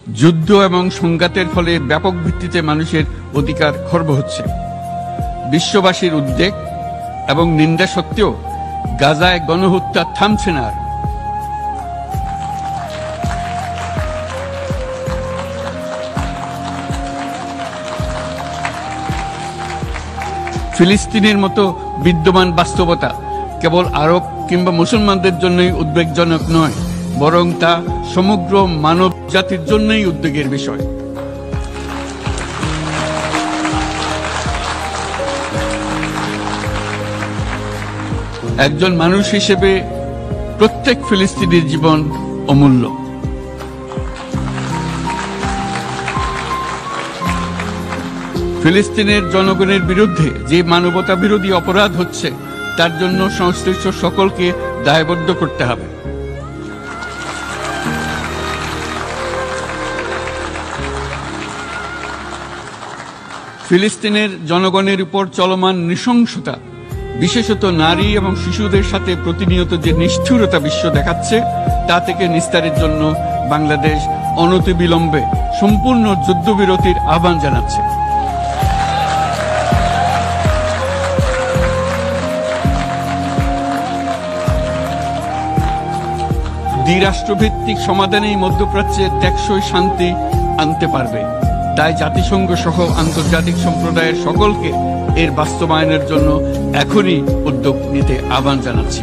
যুদ্ধ এবং সংঘাতের ফলে ব্যাপক ভিত্তিতে মানুষের অধিকার খর্ব হচ্ছে। বিশ্ববাসীর উদ্বেগ এবং নিন্দা সত্ত্বেও গাজায় গণহত্যা থামছে না। ফিলিস্তিনের মতো বিদ্যমান বাস্তবতা কেবল আরব কিংবা মুসলমানদের জন্যই উদ্বেগজনক নয়, বরং তা সমগ্র মানব জাতির জন্যই উদ্বেগের বিষয়। একজন মানুষ হিসেবে প্রত্যেক ফিলিস্তিনির জীবন অমূল্য। ফিলিস্তিনের জনগণের বিরুদ্ধে যে মানবতা বিরোধী অপরাধ হচ্ছে তার জন্য সংশ্লিষ্ট সকলকে দায়বদ্ধ করতে হবে। ফিলিস্তিনের জনগণের উপর চলমান নৃশংসতা, বিশেষত নারী এবং শিশুদের সাথে প্রতিনিয়ত যে নিষ্ঠুরতা বিশ্ব দেখাচ্ছে, তা থেকে নিস্তারের জন্য বাংলাদেশ অনতিবিলম্বে সম্পূর্ণ যুদ্ধবিরতির আহ্বান জানাচ্ছে। দ্বিরাষ্ট্রভিত্তিক সমাধানেই মধ্যপ্রাচ্যে টেকসই শান্তি আনতে পারবে। তাই জাতিসংঘ সহ আন্তর্জাতিক সম্প্রদায়ের সকলকে এর বাস্তবায়নের জন্য এখনই উদ্যোগ নিতে আহ্বান জানাচ্ছি।